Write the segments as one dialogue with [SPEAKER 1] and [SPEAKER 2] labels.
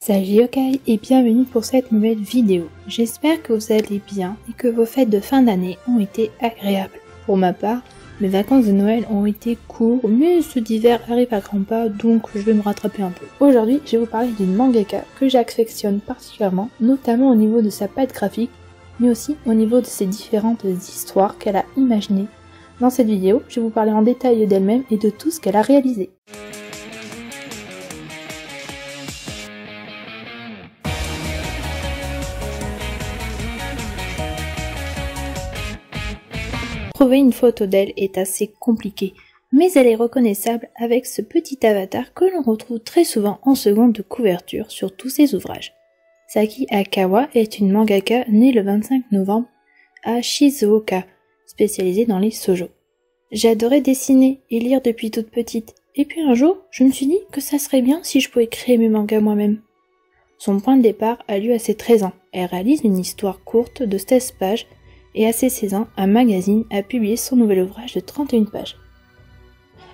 [SPEAKER 1] Salut Yokai et bienvenue pour cette nouvelle vidéo. J'espère que vous allez bien et que vos fêtes de fin d'année ont été agréables. Pour ma part, mes vacances de Noël ont été courtes, mais ceux d'hiver arrivent à grands pas, donc je vais me rattraper un peu. Aujourd'hui, je vais vous parler d'une mangaka que j'affectionne particulièrement, notamment au niveau de sa patte graphique, mais aussi au niveau de ses différentes histoires qu'elle a imaginées. Dans cette vidéo, je vais vous parler en détail d'elle-même et de tout ce qu'elle a réalisé. Trouver une photo d'elle est assez compliqué, mais elle est reconnaissable avec ce petit avatar que l'on retrouve très souvent en seconde de couverture sur tous ses ouvrages. Saki Akawa est une mangaka née le 25 novembre à Shizuoka, spécialisée dans les shoujo. J'adorais dessiner et lire depuis toute petite, et puis un jour, je me suis dit que ça serait bien si je pouvais créer mes mangas moi-même. Son point de départ a lieu à ses 13 ans. Elle réalise une histoire courte de 16 pages, et à ses 16 ans, un magazine a publié son nouvel ouvrage de 31 pages.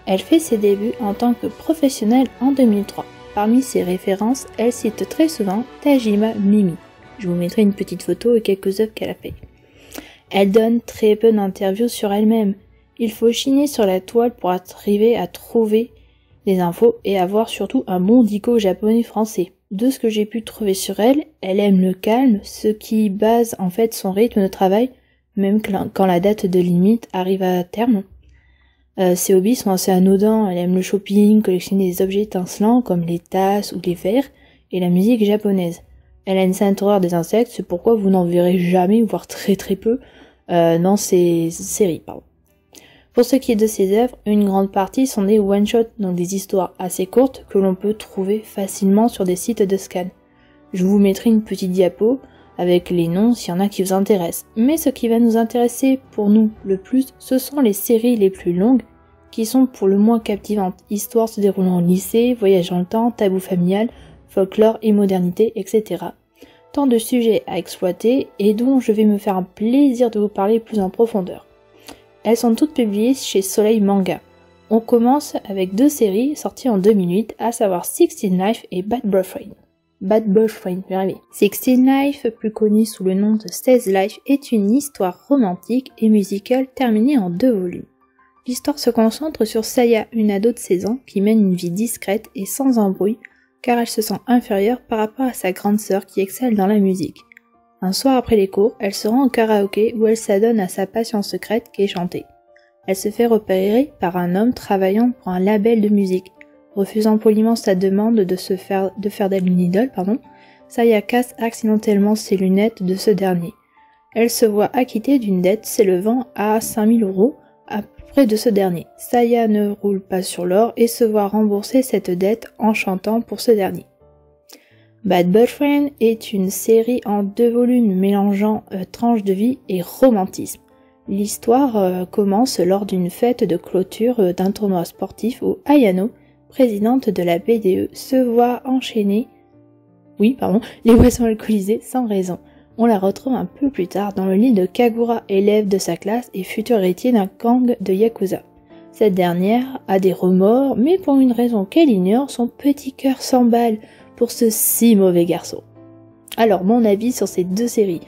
[SPEAKER 1] Elle fait ses débuts en tant que professionnelle en 2003. Parmi ses références, elle cite très souvent Tajima Mimi. Je vous mettrai une petite photo et quelques œuvres qu'elle a fait. Elle donne très peu d'interviews sur elle-même. Il faut chiner sur la toile pour arriver à trouver des infos et avoir surtout un bon dico japonais-français. De ce que j'ai pu trouver sur elle, elle aime le calme, ce qui base en fait son rythme de travail, même quand la date de limite arrive à terme. Ses hobbies sont assez anodins, elle aime le shopping, collectionner des objets étincelants comme les tasses ou les verres, et la musique japonaise. Elle a une sainte horreur des insectes, c'est pourquoi vous n'en verrez jamais, voire très peu, dans ses séries. Pour ce qui est de ses œuvres, une grande partie sont des one-shots, donc des histoires assez courtes que l'on peut trouver facilement sur des sites de scan. Je vous mettrai une petite diapo avec les noms s'il y en a qui vous intéressent. Mais ce qui va nous intéresser pour nous le plus, ce sont les séries les plus longues qui sont pour le moins captivantes. Histoire se déroulant au lycée, voyage dans le temps, tabou familial, folklore et modernité, etc. Tant de sujets à exploiter et dont je vais me faire un plaisir de vous parler plus en profondeur. Elles sont toutes publiées chez Soleil Manga. On commence avec deux séries sorties en 2008, à savoir 16 Life et Bad Boyfriend. Bad Boyfriend, je vais arriver. 16 Life, plus connu sous le nom de 16 Life, est une histoire romantique et musicale terminée en 2 volumes. L'histoire se concentre sur Saya, une ado de 16 ans, qui mène une vie discrète et sans embrouille, car elle se sent inférieure par rapport à sa grande sœur qui excelle dans la musique. Un soir après les cours, elle se rend au karaoké où elle s'adonne à sa passion secrète qui est chanter. Elle se fait repérer par un homme travaillant pour un label de musique. Refusant poliment sa demande de faire d'elle une idole, Saya casse accidentellement ses lunettes de ce dernier. Elle se voit acquittée d'une dette s'élevant à 5000 € auprès de ce dernier. Saya ne roule pas sur l'or et se voit rembourser cette dette en chantant pour ce dernier. Bad Boyfriend est une série en 2 volumes mélangeant tranche de vie et romantisme. L'histoire commence lors d'une fête de clôture d'un tournoi sportif où Ayano, présidente de la BDE, se voit enchaîner les boissons alcoolisées sans raison. On la retrouve un peu plus tard dans le lit de Kagura, élève de sa classe et futur héritier d'un gang de Yakuza. Cette dernière a des remords, mais pour une raison qu'elle ignore, son petit cœur s'emballe pour ce si mauvais garçon. Alors, mon avis sur ces deux séries.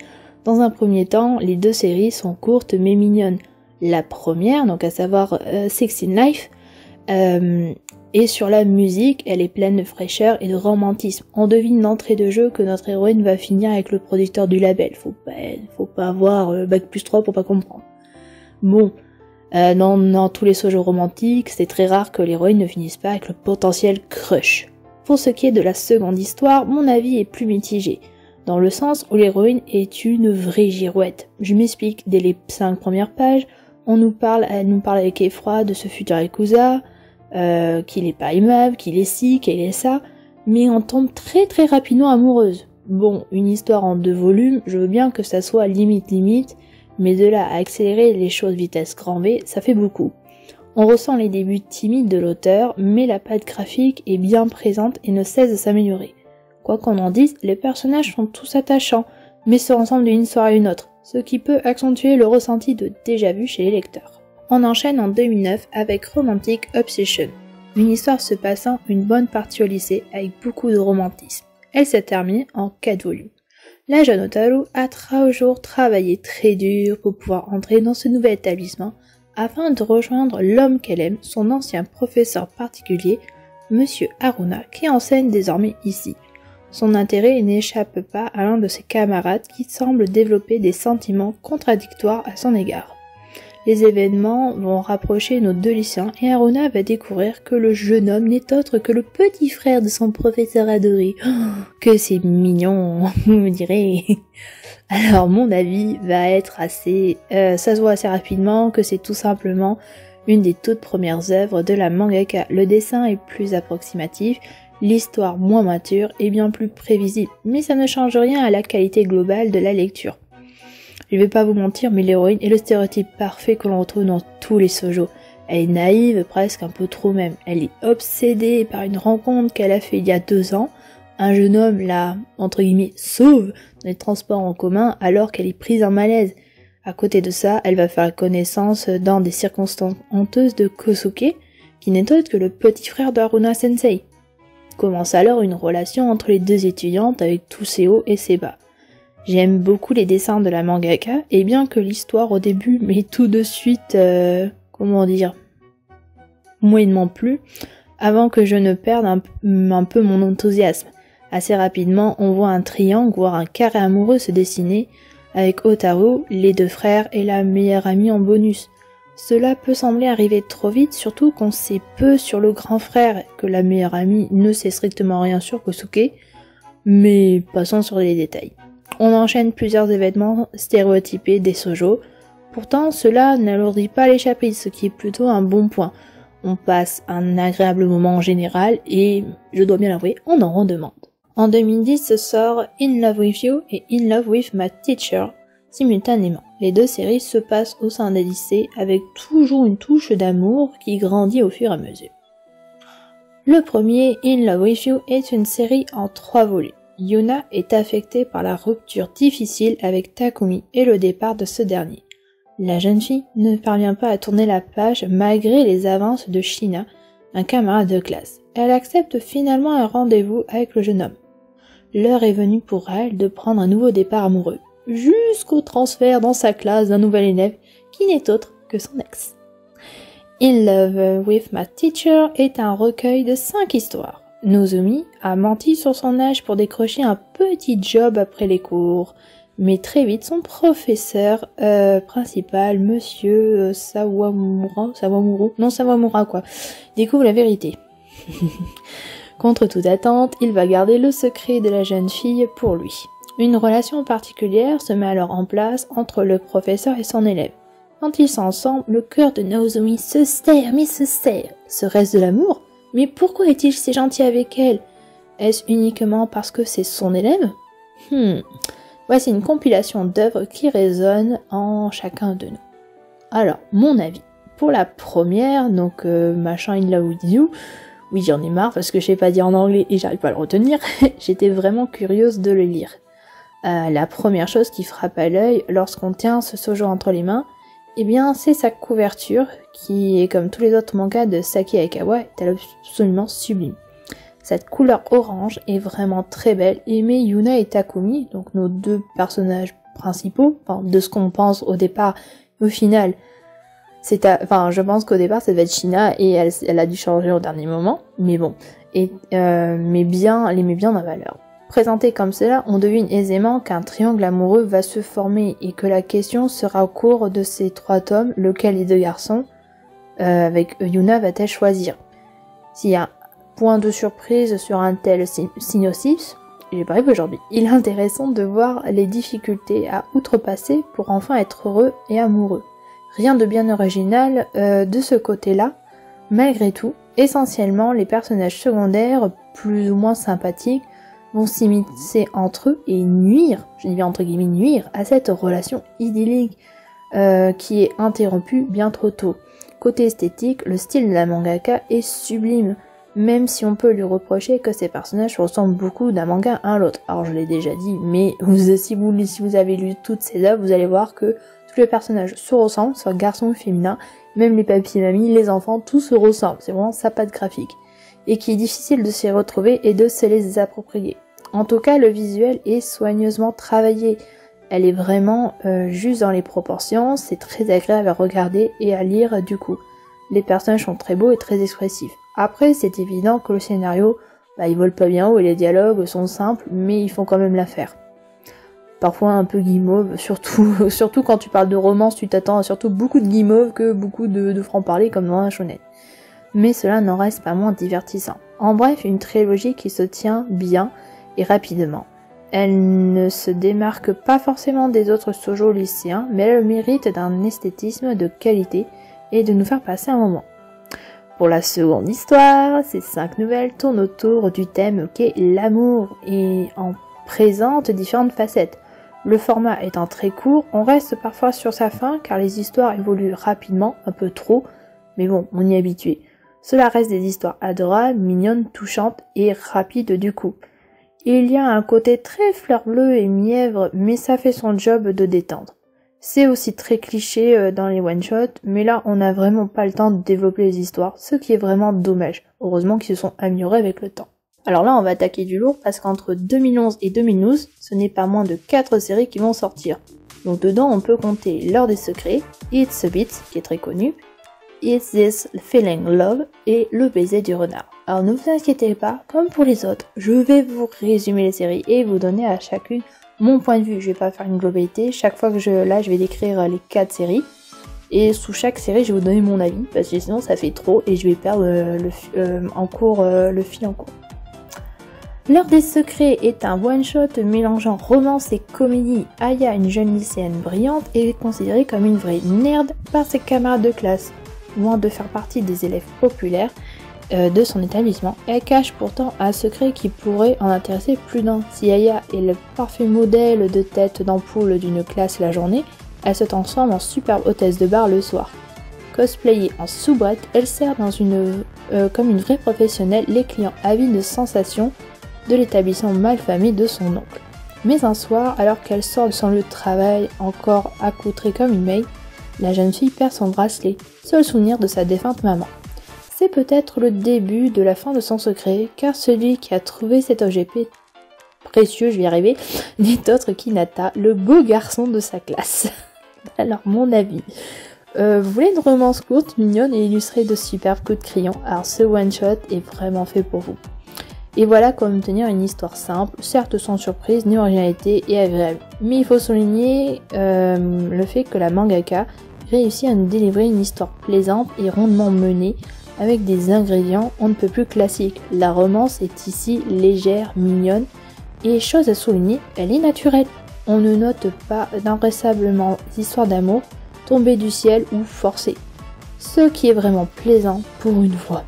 [SPEAKER 1] Dans un premier temps, les deux séries sont courtes mais mignonnes. La première, donc à savoir 16 Life, et sur la musique, elle est pleine de fraîcheur et de romantisme. On devine d'entrée de jeu que notre héroïne va finir avec le producteur du label. Faut pas avoir bac+3 pour pas comprendre. Bon, dans tous les shoujo romantiques, c'est très rare que l'héroïne ne finisse pas avec le potentiel crush. Pour ce qui est de la seconde histoire, mon avis est plus mitigé, dans le sens où l'héroïne est une vraie girouette. Je m'explique, dès les 5 premières pages, elle nous parle avec effroi de ce futur Yakuza, qu'il est pas aimable, qu'il est ci, qu'il est ça, mais on tombe très rapidement amoureuse. Bon, une histoire en 2 volumes, je veux bien que ça soit limite, mais de là à accélérer les choses vitesse grand V, ça fait beaucoup. On ressent les débuts timides de l'auteur, mais la patte graphique est bien présente et ne cesse de s'améliorer. Quoi qu'on en dise, les personnages sont tous attachants, mais se ressemblent d'une histoire à une autre, ce qui peut accentuer le ressenti de déjà-vu chez les lecteurs. On enchaîne en 2009 avec Romantic Obsession, une histoire se passant une bonne partie au lycée avec beaucoup de romantisme. elle s'est terminée en 4 volumes. La jeune Otaru a toujours travaillé très dur pour pouvoir entrer dans ce nouvel établissement afin de rejoindre l'homme qu'elle aime, son ancien professeur particulier, Monsieur Haruna, qui enseigne désormais ici. Son intérêt n'échappe pas à l'un de ses camarades qui semble développer des sentiments contradictoires à son égard. Les événements vont rapprocher nos deux lycéens et Haruna va découvrir que le jeune homme n'est autre que le petit frère de son professeur adoré. Oh, que c'est mignon, vous me direz. Alors mon avis va être assez... ça se voit assez rapidement que c'est tout simplement une des toutes premières œuvres de la mangaka. Le dessin est plus approximatif, l'histoire moins mature et bien plus prévisible, mais ça ne change rien à la qualité globale de la lecture. Je vais pas vous mentir, mais l'héroïne est le stéréotype parfait que l'on retrouve dans tous les shoujo. Elle est naïve, presque un peu trop même. Elle est obsédée par une rencontre qu'elle a fait il y a 2 ans. Un jeune homme la, entre guillemets, sauve dans les transports en commun alors qu'elle est prise en malaise. À côté de ça, elle va faire la connaissance dans des circonstances honteuses de Kosuke, qui n'est autre que le petit frère de Haruna Sensei. Commence alors une relation entre les deux étudiantes avec tous ses hauts et ses bas. J'aime beaucoup les dessins de la mangaka, et bien que l'histoire au début m'ait tout de suite, moyennement plu, avant que je ne perde un peu mon enthousiasme. Assez rapidement, on voit un triangle, voire un carré amoureux se dessiner, avec Otaru, les 2 frères et la meilleure amie en bonus. Cela peut sembler arriver trop vite, surtout qu'on sait peu sur le grand frère, que la meilleure amie ne sait strictement rien sur Kosuke, mais passons sur les détails. On enchaîne plusieurs événements stéréotypés des shoujo. Pourtant, cela n'alourdit pas les chapitres, ce qui est plutôt un bon point. On passe un agréable moment en général et, je dois bien l'avouer, on en redemande. En 2010 sort In Love With You et In Love With My Teacher simultanément. Les 2 séries se passent au sein des lycées avec toujours une touche d'amour qui grandit au fur et à mesure. Le premier, In Love With You, est une série en 3 volumes. Yuna est affectée par la rupture difficile avec Takumi et le départ de ce dernier. La jeune fille ne parvient pas à tourner la page malgré les avances de Shina, un camarade de classe. Elle accepte finalement un rendez-vous avec le jeune homme. L'heure est venue pour elle de prendre un nouveau départ amoureux, jusqu'au transfert dans sa classe d'un nouvel élève qui n'est autre que son ex. In Love With My Teacher est un recueil de 5 histoires. Nozomi a menti sur son âge pour décrocher un petit job après les cours, mais très vite son professeur principal, monsieur Sawamura, découvre la vérité. Contre toute attente, il va garder le secret de la jeune fille pour lui. Une relation particulière se met alors en place entre le professeur et son élève. Quand ils sont ensemble, le cœur de Nozomi se serre. Serait-ce de l'amour ? Mais pourquoi est-il si gentil avec elle? Est-ce uniquement parce que c'est son élève? Voici une compilation d'œuvres qui résonnent en chacun de nous. Alors, mon avis. Pour la première, donc machin In Love With You, oui j'en ai marre parce que je sais pas dire en anglais et j'arrive pas à le retenir, j'étais vraiment curieuse de le lire. La première chose qui frappe à l'œil lorsqu'on tient ce shoujo entre les mains, eh bien c'est sa couverture qui est comme tous les autres mangas de Saki Aikawa, est absolument sublime. Cette couleur orange est vraiment très belle et met Yuna et Takumi, donc nos 2 personnages principaux, de ce qu'on pense au départ, au final, je pense qu'au départ ça devait être Shina et elle a dû changer au dernier moment, mais bon, elle les met bien en valeur. Présenté comme cela, on devine aisément qu'un triangle amoureux va se former et que la question sera au cours de ces 3 tomes, lequel des 2 garçons, avec Yuna, va-t-elle choisir. S'il y a un point de surprise sur un tel synopsis, j'ai pas rêvé aujourd'hui, il est intéressant de voir les difficultés à outrepasser pour enfin être heureux et amoureux. Rien de bien original de ce côté-là, malgré tout, essentiellement les personnages secondaires, plus ou moins sympathiques, vont s'immiscer entre eux et nuire, je dis bien entre guillemets nuire, à cette relation idyllique qui est interrompue bien trop tôt. Côté esthétique, le style de la mangaka est sublime, même si on peut lui reprocher que ses personnages ressemblent beaucoup d'un manga à l'autre. Alors je l'ai déjà dit, mais si vous avez lu toutes ces œuvres, vous allez voir que tous les personnages se ressemblent, soit garçons ou féminins, même les papis, mamies, les enfants, tout se ressemble, c'est vraiment sa patte graphique. Et qui est difficile de s'y retrouver et de se les approprier. En tout cas, le visuel est soigneusement travaillé. Elle est vraiment juste dans les proportions, c'est très agréable à regarder et à lire du coup. Les personnages sont très beaux et très expressifs. Après, c'est évident que le scénario, il vole pas bien haut et les dialogues sont simples, mais ils font quand même l'affaire. Parfois un peu guimauve, surtout quand tu parles de romance, tu t'attends à surtout beaucoup de guimauve que beaucoup de franc-parler comme dans un shonen. Mais cela n'en reste pas moins divertissant. En bref, une trilogie qui se tient bien et rapidement. Elle ne se démarque pas forcément des autres shoujo lycéens, mais elle a le mérite d'un esthétisme de qualité et de nous faire passer un moment. Pour la seconde histoire, ces 5 nouvelles tournent autour du thème qu'est l'amour et en présente différentes facettes. Le format étant très court, on reste parfois sur sa faim car les histoires évoluent rapidement, un peu trop, mais bon, on y est habitué. Cela reste des histoires adorables, mignonnes, touchantes et rapides du coup. Il y a un côté très fleur bleue et mièvre, mais ça fait son job de détendre. C'est aussi très cliché dans les one-shots, mais là on n'a vraiment pas le temps de développer les histoires, ce qui est vraiment dommage. Heureusement qu'ils se sont améliorés avec le temps. Alors là on va attaquer du lourd parce qu'entre 2011 et 2012, ce n'est pas moins de 4 séries qui vont sortir. Donc dedans on peut compter L'heure des secrets, It's a Bit, qui est très connu, Is This Feeling Love et Le baiser du renard. Alors ne vous inquiétez pas, comme pour les autres, je vais vous résumer les séries et vous donner à chacune mon point de vue. Je vais pas faire une globalité, chaque fois que je vais décrire les 4 séries et sous chaque série je vais vous donner mon avis parce que sinon ça fait trop et je vais perdre le fil en cours. L'heure des secrets est un one-shot mélangeant romance et comédie. Aya, une jeune lycéenne brillante, est considérée comme une vraie nerd par ses camarades de classe. Loin de faire partie des élèves populaires de son établissement, elle cache pourtant un secret qui pourrait en intéresser plus d'un. Si Aya est le parfait modèle de tête d'ampoule d'une classe la journée, elle se transforme en superbe hôtesse de bar le soir. Cosplayée en soubrette, elle sert comme une vraie professionnelle les clients avides de sensations de l'établissement malfamé de son oncle. Mais un soir, alors qu'elle sort de son lieu de travail, encore accoutrée comme une maid, la jeune fille perd son bracelet, seul souvenir de sa défunte maman. C'est peut-être le début de la fin de son secret, car celui qui a trouvé cet objet précieux, je vais y arriver, n'est autre qu'Hinata, le beau garçon de sa classe. Alors, mon avis. Vous voulez une romance courte, mignonne et illustrée de superbes coups de crayon? Alors, ce one-shot est vraiment fait pour vous. Et voilà comment obtenir une histoire simple, certes sans surprise ni originalité et agréable. Mais il faut souligner le fait que la mangaka réussit à nous délivrer une histoire plaisante et rondement menée avec des ingrédients on ne peut plus classiques. La romance est ici légère, mignonne et chose à souligner, elle est naturelle. On ne note pas d'invraisemblablement histoires d'amour tombées du ciel ou forcées. Ce qui est vraiment plaisant pour une fois.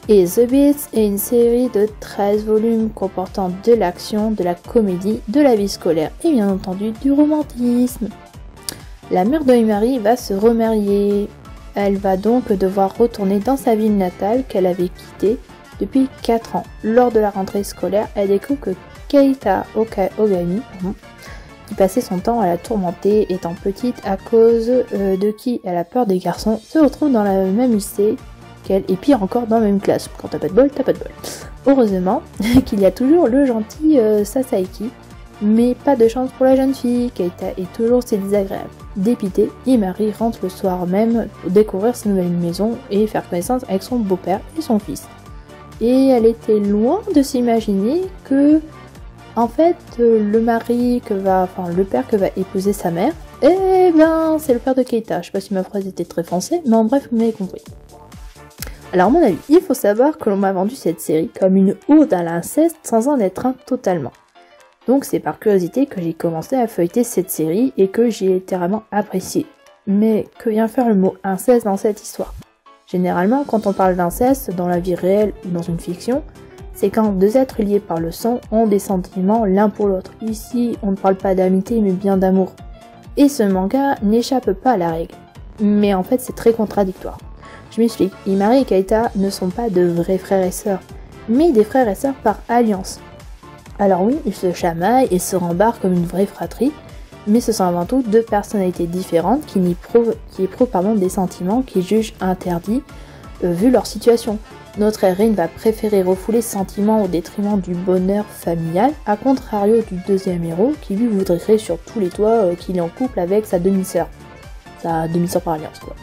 [SPEAKER 1] Et The Beats est une série de 13 volumes comportant de l'action, de la comédie, de la vie scolaire et bien entendu du romantisme. La mère de Himari va se remarier. Elle va donc devoir retourner dans sa ville natale qu'elle avait quittée depuis 4 ans. Lors de la rentrée scolaire, elle découvre que Keita Ogami, qui passait son temps à la tourmenter étant petite à cause de qui elle a peur des garçons, se retrouve dans le même lycée qu'elle et pire encore dans la même classe. Quand t'as pas de bol, t'as pas de bol. Heureusement qu'il y a toujours le gentil Sasaki, mais pas de chance pour la jeune fille. Keita est toujours si désagréable. Dépitée, Himari rentre le soir même pour découvrir sa nouvelle maison et faire connaissance avec son beau-père et son fils. Et elle était loin de s'imaginer que, en fait, le père que va épouser sa mère, eh ben, c'est le père de Keita. Je sais pas si ma phrase était très française, mais en bref, vous m'avez compris. Alors, à mon avis, il faut savoir que l'on m'a vendu cette série comme une ode à l'inceste sans en être un totalement. Donc c'est par curiosité que j'ai commencé à feuilleter cette série et que j'ai littéralement apprécié. Mais que vient faire le mot inceste dans cette histoire? Généralement, quand on parle d'inceste dans la vie réelle ou dans une fiction, c'est quand deux êtres liés par le sang ont des sentiments l'un pour l'autre. Ici, on ne parle pas d'amitié mais bien d'amour. Et ce manga n'échappe pas à la règle. Mais en fait, c'est très contradictoire. Je m'explique, Himari et Keita ne sont pas de vrais frères et sœurs, mais des frères et sœurs par alliance. Alors oui, ils se chamaillent et se rembarrent comme une vraie fratrie, mais ce sont avant tout deux personnalités différentes qui éprouvent des sentiments qu'ils jugent interdits vu leur situation. Notre héroïne va préférer refouler ce sentiment au détriment du bonheur familial, à contrario du deuxième héros qui lui voudrait sur tous les toits qu'il est en couple avec sa demi-sœur. Sa demi-sœur par alliance quoi.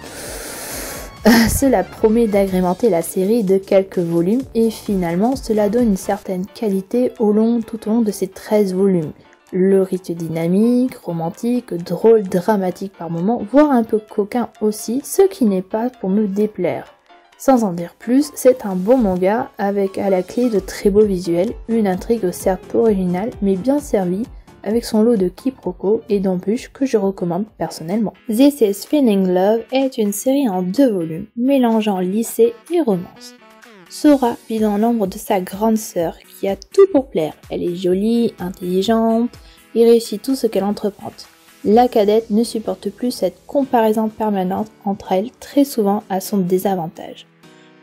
[SPEAKER 1] Cela promet d'agrémenter la série de quelques volumes et finalement cela donne une certaine qualité tout au long de ces 13 volumes. Le rythme dynamique, romantique, drôle, dramatique par moments, voire un peu coquin aussi, ce qui n'est pas pour me déplaire. Sans en dire plus, c'est un bon manga avec à la clé de très beaux visuels, une intrigue certes peu originale mais bien servie, avec son lot de quiproquos et d'embûches que je recommande personnellement. This is Feeling Love est une série en 2 volumes, mélangeant lycée et romance. Sora vit dans l'ombre de sa grande sœur qui a tout pour plaire. Elle est jolie, intelligente et réussit tout ce qu'elle entreprend. La cadette ne supporte plus cette comparaison permanente entre elles, très souvent à son désavantage.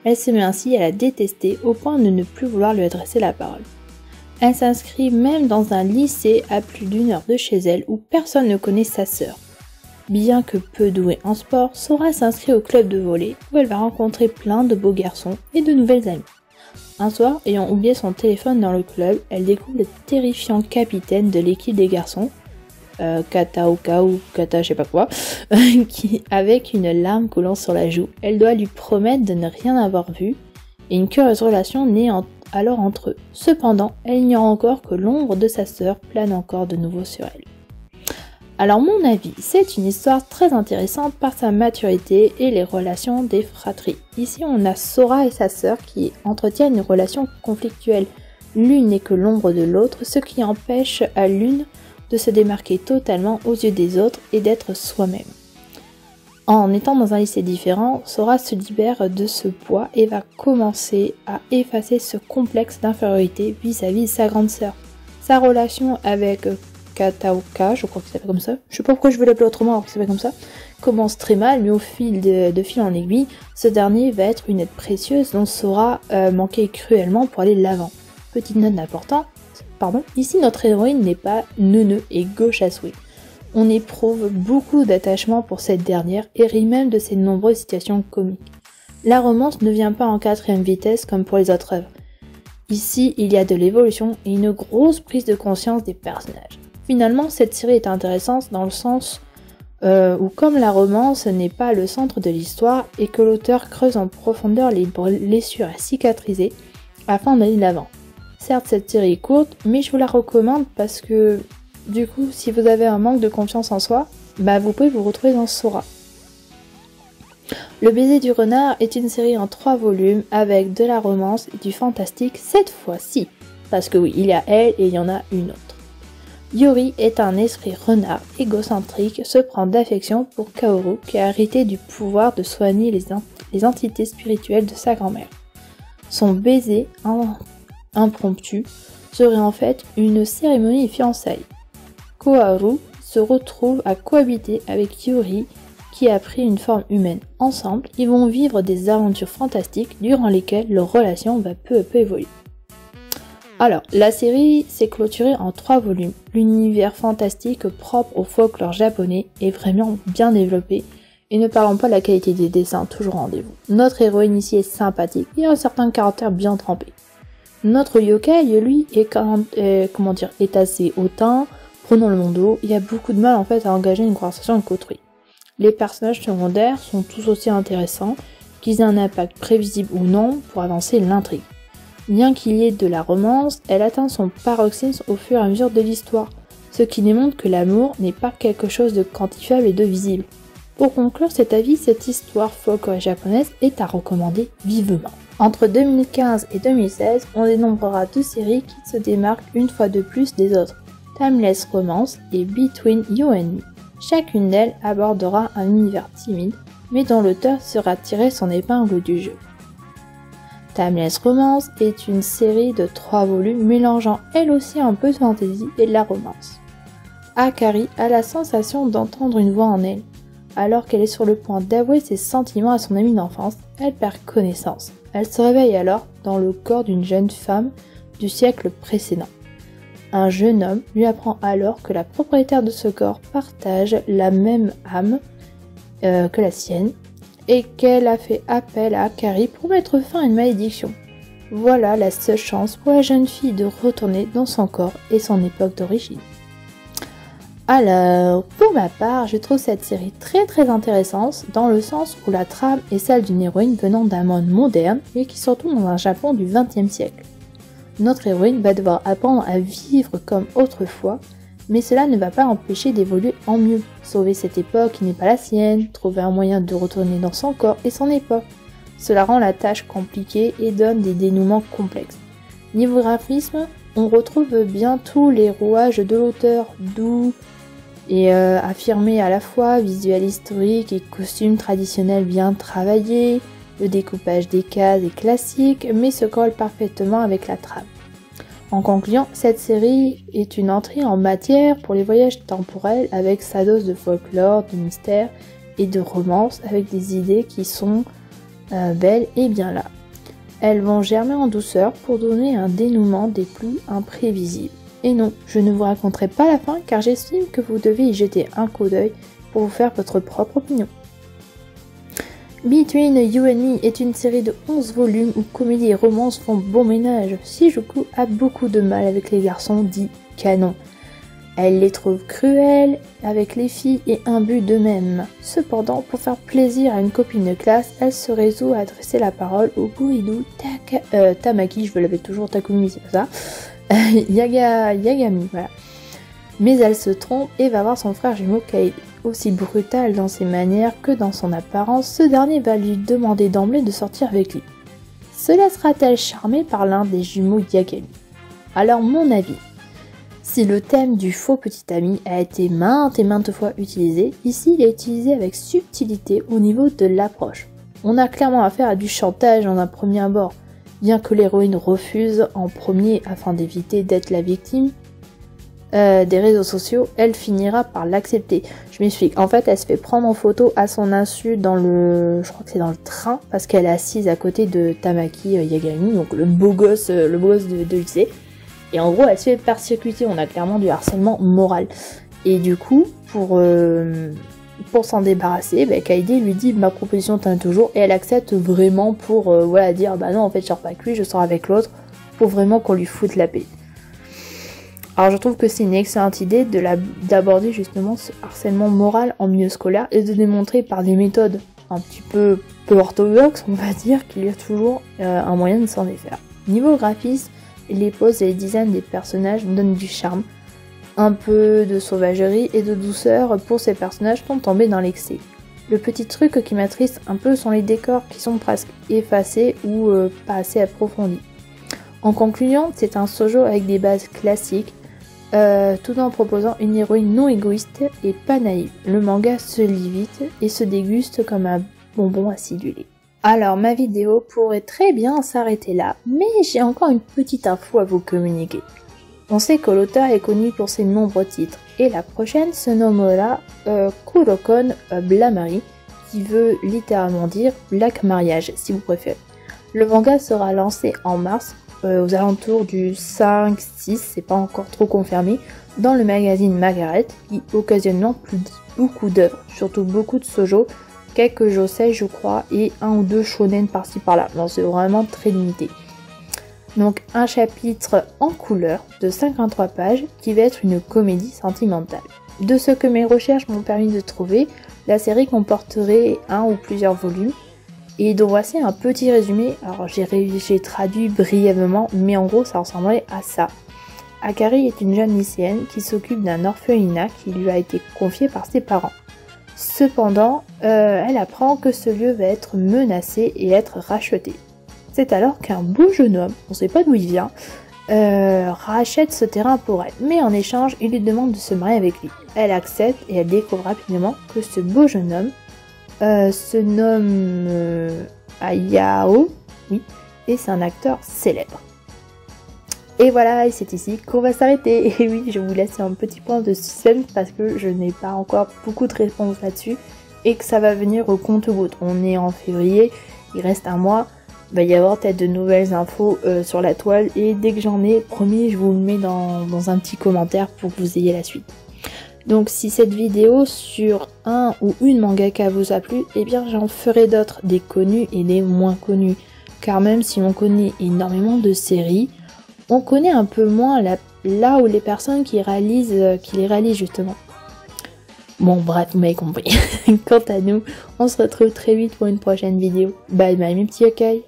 [SPEAKER 1] Elle se met ainsi à la détester au point de ne plus vouloir lui adresser la parole. Elle s'inscrit même dans un lycée à plus d'1 heure de chez elle où personne ne connaît sa sœur. Bien que peu douée en sport, Sora s'inscrit au club de volley où elle va rencontrer plein de beaux garçons et de nouvelles amies. Un soir, ayant oublié son téléphone dans le club, elle découvre le terrifiant capitaine de l'équipe des garçons, Kataoka ou Kata je sais pas quoi, qui, avec une larme coulant sur la joue, elle doit lui promettre de ne rien avoir vu et une curieuse relation naît alors entre eux. Cependant, elle ignore encore que l'ombre de sa sœur plane encore de nouveau sur elle. Alors mon avis, c'est une histoire très intéressante par sa maturité et les relations des fratries. Ici on a Sora et sa sœur qui entretiennent une relation conflictuelle. L'une n'est que l'ombre de l'autre, ce qui empêche à l'une de se démarquer totalement aux yeux des autres et d'être soi-même. En étant dans un lycée différent, Sora se libère de ce poids et va commencer à effacer ce complexe d'infériorité vis-à-vis de sa grande sœur. Sa relation avec Kataoka, je crois qu'il s'appelle comme ça, je sais pas pourquoi je veux l'appeler autrement alors qu'il s'appelle comme ça, commence très mal, mais au fil de fil en aiguille, ce dernier va être une aide précieuse dont Sora manquait cruellement pour aller de l'avant. Petite note d'important, ici notre héroïne n'est pas neuneu et gauche à souhait. On éprouve beaucoup d'attachement pour cette dernière et rit même de ses nombreuses situations comiques. La romance ne vient pas en 4ème vitesse comme pour les autres œuvres. Ici, il y a de l'évolution et une grosse prise de conscience des personnages. Finalement, cette série est intéressante dans le sens où comme la romance n'est pas le centre de l'histoire et que l'auteur creuse en profondeur les blessures à cicatriser afin d'aller de l'avant. Certes, cette série est courte, mais je vous la recommande parce que du coup, si vous avez un manque de confiance en soi, vous pouvez vous retrouver dans Sora. Le baiser du renard est une série en 3 volumes avec de la romance et du fantastique cette fois-ci. Parce que oui, il y a elle et il y en a une autre. Yori est un esprit renard égocentrique, se prend d'affection pour Kaoru qui a hérité du pouvoir de soigner les entités spirituelles de sa grand-mère. Son baiser impromptu serait en fait une cérémonie de fiançailles. Koharu se retrouve à cohabiter avec Yori qui a pris une forme humaine. Ensemble, ils vont vivre des aventures fantastiques durant lesquelles leur relation va peu à peu évoluer. Alors, la série s'est clôturée en 3 volumes. L'univers fantastique propre au folklore japonais est vraiment bien développé et ne parlons pas de la qualité des dessins, toujours en rendez-vous. Notre héroïne ici est sympathique et a un certain caractère bien trempé. Notre yokai, lui, est assez hautain, prenons le mondo, il y a beaucoup de mal en fait à engager une conversation avec autrui. Les personnages secondaires sont tous aussi intéressants, qu'ils aient un impact prévisible ou non pour avancer l'intrigue. Bien qu'il y ait de la romance, elle atteint son paroxysme au fur et à mesure de l'histoire, ce qui démontre que l'amour n'est pas quelque chose de quantifiable et de visible. Pour conclure cet avis, cette histoire folklorique japonaise est à recommander vivement. Entre 2015 et 2016, on dénombrera 2 séries qui se démarquent une fois de plus des autres, Timeless Romance et Between You and Me. Chacune d'elles abordera un univers timide, mais dont l'auteur saura tirer son épingle du jeu. Timeless Romance est une série de 3 volumes mélangeant elle aussi un peu de fantasy et de la romance. Akari a la sensation d'entendre une voix en elle. Alors qu'elle est sur le point d'avouer ses sentiments à son amie d'enfance, elle perd connaissance. Elle se réveille alors dans le corps d'une jeune femme du siècle précédent. Un jeune homme lui apprend alors que la propriétaire de ce corps partage la même âme que la sienne et qu'elle a fait appel à Akari pour mettre fin à une malédiction. Voilà la seule chance pour la jeune fille de retourner dans son corps et son époque d'origine. Alors, pour ma part, je trouve cette série très intéressante dans le sens où la trame est celle d'une héroïne venant d'un monde moderne et qui se retrouve dans un Japon du XXe siècle. Notre héroïne va devoir apprendre à vivre comme autrefois, mais cela ne va pas l'empêcher d'évoluer en mieux, sauver cette époque qui n'est pas la sienne, trouver un moyen de retourner dans son corps et son époque. Cela rend la tâche compliquée et donne des dénouements complexes. Niveau graphisme, on retrouve bien tous les rouages de l'auteur, doux et affirmé à la fois, visuel historique et costumes traditionnels bien travaillés, le découpage des cases est classique mais se colle parfaitement avec la trame. En conclusion, cette série est une entrée en matière pour les voyages temporels avec sa dose de folklore, de mystère et de romance avec des idées qui sont belles et bien là. Elles vont germer en douceur pour donner un dénouement des plus imprévisibles. Et non, je ne vous raconterai pas la fin car j'estime que vous devez y jeter un coup d'œil pour vous faire votre propre opinion. Between You and Me est une série de 11 volumes où comédie et romance font bon ménage. Shijuku a beaucoup de mal avec les garçons dits canons. Elle les trouve cruels avec les filles et imbue d'eux-mêmes. Cependant, pour faire plaisir à une copine de classe, elle se résout à adresser la parole au Gourou Tamaki, je veux l'appeler toujours Takumi, c'est ça, Yagami, voilà. Mais elle se trompe et va voir son frère jumeau Kaede. Aussi brutal dans ses manières que dans son apparence, ce dernier va lui demander d'emblée de sortir avec lui. Se laissera-t-elle charmer par l'un des jumeaux Yagami? Alors mon avis, si le thème du faux petit ami a été maintes et maintes fois utilisé, ici il est utilisé avec subtilité au niveau de l'approche. On a clairement affaire à du chantage en un premier abord, bien que l'héroïne refuse en premier afin d'éviter d'être la victime des réseaux sociaux, elle finira par l'accepter. Je m'explique, en fait elle se fait prendre en photo à son insu dans le, je crois que c'est dans le train, parce qu'elle est assise à côté de Tamaki Yagami, donc le beau gosse de lycée. Et en gros, elle se fait persécuter, on a clairement du harcèlement moral. Et du coup, pour s'en débarrasser, Kaede lui dit ma proposition tient toujours, et elle accepte vraiment pour dire bah non en fait je sors pas avec lui, je sors avec l'autre, pour vraiment qu'on lui foute la paix. Alors je trouve que c'est une excellente idée d'aborder justement ce harcèlement moral en milieu scolaire et de démontrer par des méthodes un petit peu orthodoxes, on va dire, qu'il y a toujours un moyen de s'en défaire. Niveau graphisme, les poses et les designs des personnages donnent du charme, un peu de sauvagerie et de douceur pour ces personnages sans tomber dans l'excès. Le petit truc qui m'attriste un peu sont les décors qui sont presque effacés ou pas assez approfondis. En conclusion, c'est un shoujo avec des bases classiques, tout en proposant une héroïne non égoïste et pas naïve. Le manga se lit vite et se déguste comme un bonbon acidulé. Alors ma vidéo pourrait très bien s'arrêter là, mais j'ai encore une petite info à vous communiquer. On sait que l'auteur est connu pour ses nombreux titres, et la prochaine se nommera Kurokon Blamari, qui veut littéralement dire Black Mariage si vous préférez. Le manga sera lancé en mars, aux alentours du 5-6, c'est pas encore trop confirmé, dans le magazine Margaret, qui occasionnellement publie beaucoup d'œuvres, surtout beaucoup de shoujo, quelques josei je crois, et un ou deux shonen par-ci par-là, non c'est vraiment très limité. Donc un chapitre en couleur de 53 pages qui va être une comédie sentimentale. De ce que mes recherches m'ont permis de trouver, la série comporterait un ou plusieurs volumes. Et donc voici un petit résumé, alors j'ai traduit brièvement, mais en gros ça ressemblerait à ça. Akari est une jeune lycéenne qui s'occupe d'un orphelinat qui lui a été confié par ses parents. Cependant, elle apprend que ce lieu va être menacé et être racheté. C'est alors qu'un beau jeune homme, on sait pas d'où il vient, rachète ce terrain pour elle, mais en échange il lui demande de se marier avec lui. Elle accepte et elle découvre rapidement que ce beau jeune homme se nomme Ayao, oui, et c'est un acteur célèbre. Et voilà, et c'est ici qu'on va s'arrêter. Et oui, je vous laisse un petit point de suspense parce que je n'ai pas encore beaucoup de réponses là-dessus et que ça va venir au compte-gouttes. On est en février, il reste un mois, il va y avoir peut-être de nouvelles infos sur la toile et dès que j'en ai, promis, je vous le mets dans un petit commentaire pour que vous ayez la suite. Donc si cette vidéo sur un ou une mangaka vous a plu, eh bien j'en ferai d'autres, des connus et des moins connus. Car même si on connaît énormément de séries, on connaît un peu moins là où les personnes qui les réalisent justement. Bon bref, vous m'avez compris. Quant à nous, on se retrouve très vite pour une prochaine vidéo. Bye bye mes petits yokai.